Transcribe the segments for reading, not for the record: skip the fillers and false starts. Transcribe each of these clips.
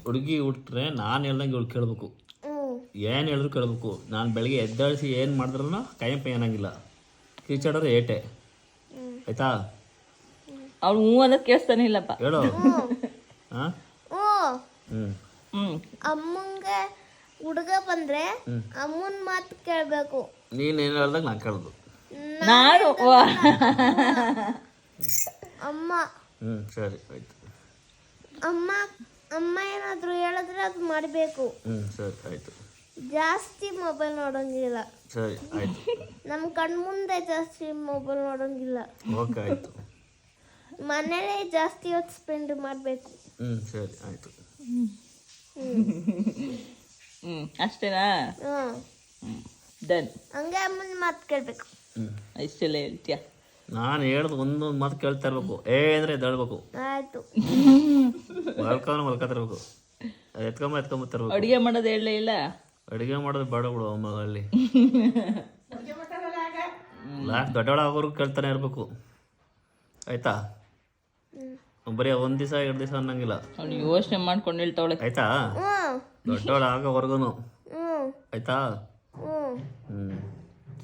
ಹುಡುಗಿ ಹುಟ್ಟ್ರೆ ನಾನು ಹೇಳ್ದಂಗೆ ಇವಳು ಕೇಳಬೇಕು. ಏನು ಹೇಳಿದ್ರು ಕೇಳಬೇಕು. ನಾನು ಬೆಳಗ್ಗೆ ಎದ್ದಾಳಿಸಿ ಏನು ಮಾಡಿದ್ರೂ ಕೈ ಅನ್ನಂಗಿಲ್ಲ. ಕಿರ್ಚಾಡೋರು ಏಟೆ. ಆಯ್ತಾ? ಅವ್ಳು ಹ್ಞೂ ಅನ್ನೋದು ಕೇಳಿಸ್ತಾನೆ ಇಲ್ಲಪ್ಪ. ಹೇಳು. ಹಾಂ ಅಮ್ಮಂಗೆ ಹುಡುಗ ಬಂದ್ರೆ ಅಮ್ಮನ ಮಾತು ಕೇಳಬೇಕು. ನೀನೇನು ಹೇಳ್ದಾಗ ನಾನು ಕೇಳೋದು. ನಾನು ಅಮ್ಮ ಸರಿ ಆಯ್ತು. ಅಮ್ಮ ಅಮ್ಮ ಏನಾದರೂ ಹೇಳಿದ್ರೆ ಅದು ಮಾಡಬೇಕು. ಸರಿ ಆಯ್ತು. ಜಾಸ್ತಿ ಮೊಬೈಲ್ ನೋಡೋಂಗಿಲ್ಲ. ಸರಿ ಆಯ್ತು. ನಮ್ಮ ಕಣ್ಮುಂದೆ ಜಾಸ್ತಿ ಮೊಬೈಲ್ ನೋಡೋಂಗಿಲ್ಲ. ಓಕೆ ಆಯ್ತು. ಮನೇಲೇ ಜಾಸ್ತಿ ಹೊತ್ತು ಸ್ಪೆಂಡ್ ಮಾಡಬೇಕು. ಸರಿ ಆಯ್ತು. ಅಷ್ಟೇನಾ? ಡನ್. ಹಂಗೆ ಅಮ್ಮನ ಮಾತು ಕೇಳಬೇಕು. ಇಷ್ಟೆಲ್ಲ ಹೇಳ್ತೀಯ? ನಾನು ಹೇಳ್ದು ಒಂದೊಂದು ಮಾತು ಕೇಳ್ತಾ ಇರ್ಬೇಕು. ಅಂದರೆ ಎದ್ದೇಳ್ಬೇಕು. ಆಯ್ತು. ಮಲ್ಕೊತಿರ್ಬೇಕು. ಎತ್ಕೊಂಬತ್ತಿರ್ಬೇಕು. ಅಡುಗೆ ಮಾಡೋದು ಹೇಳಲೇ ಇಲ್ಲ? ಅಡುಗೆ ಮಾಡೋದು ಬೇಡ ಬಿಡು ಅಮ್ಮ. ಅಲ್ಲಿ ಲಾಸ್ಟ್ ದೊಡ್ಡವಳಾಗೋರ್ಗು ಕೇಳ್ತಾನೆ ಇರಬೇಕು. ಆಯ್ತಾ? ಬರೀ ಒಂದು ದಿವಸ 2 ದಿವಸ ಅನ್ನಂಗಿಲ್ಲ. ಅವ್ನು ಯೋಚನೆ ಮಾಡ್ಕೊಂಡು ಹೇಳ್ತಾವಳೆ. ಆಯ್ತಾ? ದೊಡ್ಡವಳ ಆಗೋವರೆಗೂ. ಆಯ್ತಾ?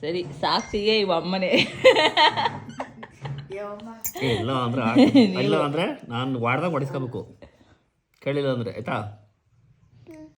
ಸರಿ, ಸಾಕ್ಷಿಗೆ ಇವ ಅಮ್ಮನೇ. ಇಲ್ಲ ಅಂದ್ರೆ ನಾನು ವಾಡ್ದಾಗ ಹೊಡಿಸ್ಕೋಬೇಕು. ಕೇಳಿಲ್ಲ ಅಂದ್ರೆ. ಆಯ್ತಾ?